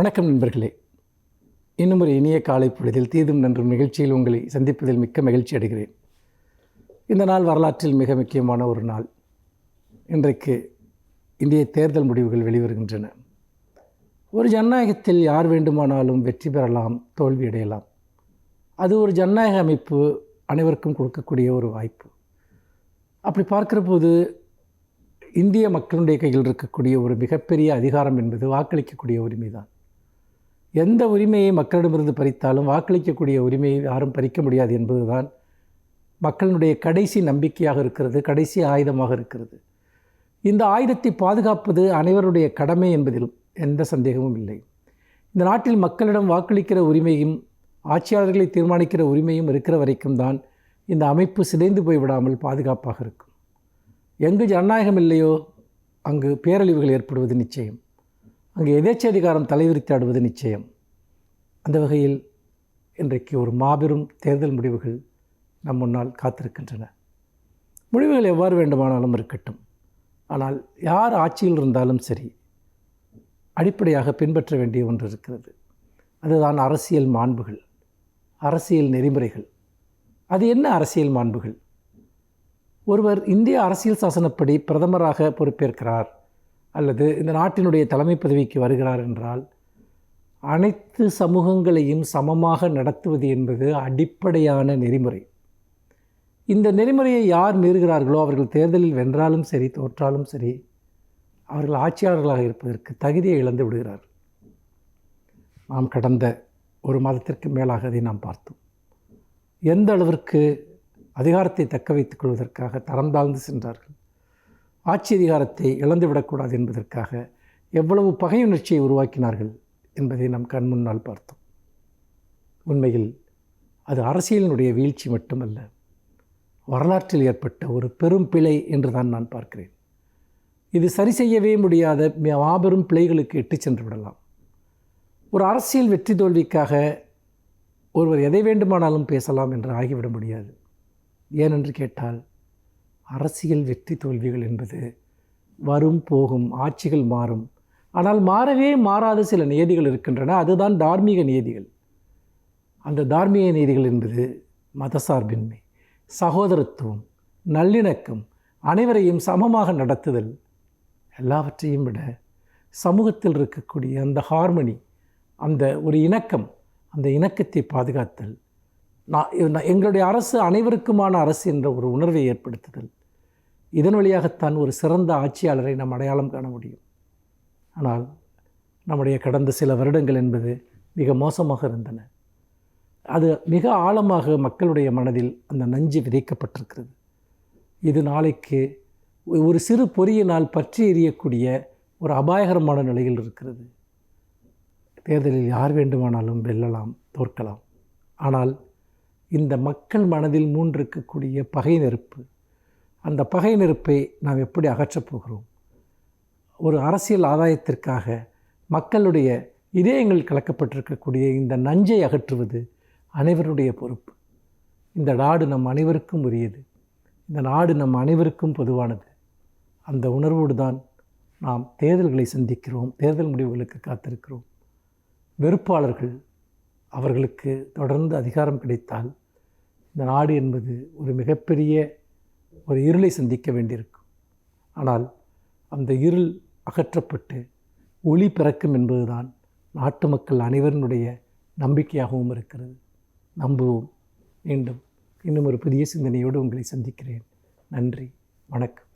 வணக்கம் நண்பர்களே. இன்னும் ஒரு இனிய காலை பொழுதில் தீதும் நன்றும் நிகழ்ச்சியில் உங்களை சந்திப்பதில் மிக்க மகிழ்ச்சி அடைகிறேன். இந்த நாள் வரலாற்றில் மிக முக்கியமான ஒரு நாள். இன்றைக்கு இந்திய தேர்தல் முடிவுகள் வெளிவருகின்றன. ஒரு ஜனநாயகத்தில் யார் வேண்டுமானாலும் வெற்றி பெறலாம், தோல்வியடையலாம். அது ஒரு ஜனநாயக அமைப்பு அனைவருக்கும் கொடுக்கக்கூடிய ஒரு வாய்ப்பு. அப்படி பார்க்கிற போது இந்திய மக்களுடைய கையில் இருக்கக்கூடிய ஒரு மிகப்பெரிய அதிகாரம் என்பது வாக்களிக்கக்கூடிய உரிமை தான். எந்த உரிமையை மக்களிடமிருந்து பறித்தாலும் வாக்களிக்கக்கூடிய உரிமையை யாரும் பறிக்க முடியாது என்பதுதான் மக்களுடைய கடைசி நம்பிக்கையாக இருக்கிறது, கடைசி ஆயுதமாக இருக்கிறது. இந்த ஆயுதத்தை பாதுகாப்பது அனைவருடைய கடமை என்பதில் எந்த சந்தேகமும் இல்லை. இந்த நாட்டில் மக்களிடம் வாக்களிக்கிற உரிமையும் ஆட்சியாளர்களை தீர்மானிக்கிற உரிமையும் இருக்கிற வரைக்கும் தான் இந்த அமைப்பு சிதைந்து போய்விடாமல் பாதுகாப்பாக இருக்கும். எங்கு ஜனநாயகம் இல்லையோ அங்கு பேரழிவுகள் ஏற்படுவது நிச்சயம். அங்கு எதேச்சதிகாரம் தலைவிரித்தாடுவது நிச்சயம். அந்த வகையில் இன்றைக்கு ஒரு மாபெரும் தேர்தல் முடிவுகள் நம் முன்னால் காத்திருக்கின்றன. முடிவுகள் எவ்வாறு வேண்டுமானாலும் இருக்கட்டும், ஆனால் யார் ஆட்சியில் இருந்தாலும் சரி, அடிப்படையாக பின்பற்ற வேண்டிய ஒன்று இருக்கிறது. அதுதான் அரசியல் மாண்புகள், அரசியல் நெறிமுறைகள். அது என்ன அரசியல் மாண்புகள்? ஒருவர் இந்திய அரசியல் சாசனப்படி பிரதமராக பொறுப்பேற்கிறார் அல்லது இந்த நாட்டினுடைய தலைமை பதவிக்கு வருகிறார் என்றால் அனைத்து சமூகங்களையும் சமமாக நடத்துவது என்பது அடிப்படையான நெறிமுறை. இந்த நெறிமுறையை யார் மீறுகிறார்களோ அவர்கள் தேர்தலில் வென்றாலும் சரி தோற்றாலும் சரி அவர்கள் ஆட்சியாளர்களாக இருப்பதற்கு தகுதியை இழந்து விடுகிறார். நாம் கடந்த ஒரு மாதத்திற்கு மேலாக அதை நாம் பார்த்தோம். எந்த அளவிற்கு அதிகாரத்தை தக்க வைத்துக் கொள்வதற்காக தரம் தாழ்ந்து சென்றார்கள். ஆட்சி அதிகாரத்தை இழந்துவிடக்கூடாது என்பதற்காக எவ்வளவு பகையுணர்ச்சியை உருவாக்கினார்கள் என்பதை நாம் கண் முன்னால் பார்த்தோம். உண்மையில் அது அரசியலினுடைய வீழ்ச்சி மட்டுமல்ல, வரலாற்றில் ஏற்பட்ட ஒரு பெரும் பிழை என்று தான் நான் பார்க்கிறேன். இது சரி செய்யவே முடியாத மாபெரும் பிழைகளுக்கு இட்டு சென்று விடலாம். ஒரு அரசியல் வெற்றி தோல்விக்காக ஒருவர் எதை வேண்டுமானாலும் பேசலாம் என்று ஆகிவிட முடியாது. ஏனென்று கேட்டால் அரசியல் வெற்றி தோல்விகள் என்பது வரும் போகும், ஆட்சிகள் மாறும். ஆனால் மாறவே மாறாத சில நியதிகள் இருக்கின்றன. அதுதான் தார்மீக நியதிகள். அந்த தார்மீக நியதிகள் என்பது மதசார்பின்மை, சகோதரத்துவம், நல்லிணக்கம், அனைவரையும் சமமாக நடத்துதல், எல்லாவற்றையும் விட சமூகத்தில் இருக்கக்கூடிய அந்த ஹார்மனி, அந்த ஒரு இணக்கம், அந்த இணக்கத்தை பாதுகாத்தல், எங்களுடைய அரசு அனைவருக்குமான அரசு என்ற ஒரு உணர்வை ஏற்படுத்துதல். இதன் வழியாகத்தான் ஒரு சிறந்த ஆட்சியாளரை நாம் அடையாளம் காண முடியும். ஆனால் நம்முடைய கடந்த சில வருடங்கள் என்பது மிக மோசமாக இருந்தன. அது மிக ஆழமாக மக்களுடைய மனதில் அந்த நஞ்சு விதைக்கப்பட்டிருக்கிறது. இது நாளைக்கு ஒரு சிறு பொறியினால் பற்றி எறியக்கூடிய ஒரு அபாயகரமான நிலையில் இருக்கிறது. தேர்தலில் யார் வேண்டுமானாலும் வெல்லலாம், தோற்கலாம். ஆனால் இந்த மக்கள் மனதில் மூன்றிருக்கக்கூடிய பகை நெருப்பு, அந்த பகை நெருப்பை நாம் எப்படி அகற்றப் போகிறோம்? ஒரு அரசியல் ஆதாயத்திற்காக மக்களுடைய இதயங்கள் கலக்கப்பட்டிருக்கக்கூடிய இந்த நஞ்சை அகற்றுவது அனைவருடைய பொறுப்பு. இந்த நாடு நம் அனைவருக்கும் உரியது. இந்த நாடு நம் அனைவருக்கும் பொதுவானது. அந்த உணர்வோடு தான் நாம் தேர்தல்களை சந்திக்கிறோம், தேர்தல் முடிவுகளுக்கு காத்திருக்கிறோம். வெறுப்பாளர்கள் அவர்களுக்கு தொடர்ந்து அதிகாரம் கிடைத்தால் இந்த நாடு என்பது ஒரு மிகப்பெரிய ஒரு இருளை சந்திக்க வேண்டியிருக்கும். ஆனால் அந்த இருள் அகற்றப்பட்டு ஒளி பிறக்கும் என்பதுதான் நாட்டு மக்கள் அனைவருடைய நம்பிக்கையாகவும் இருக்கிறது. நம்புவோம். மீண்டும் இன்னும் ஒரு புதிய சிந்தனையோடு உங்களை சந்திக்கிறேன். நன்றி, வணக்கம்.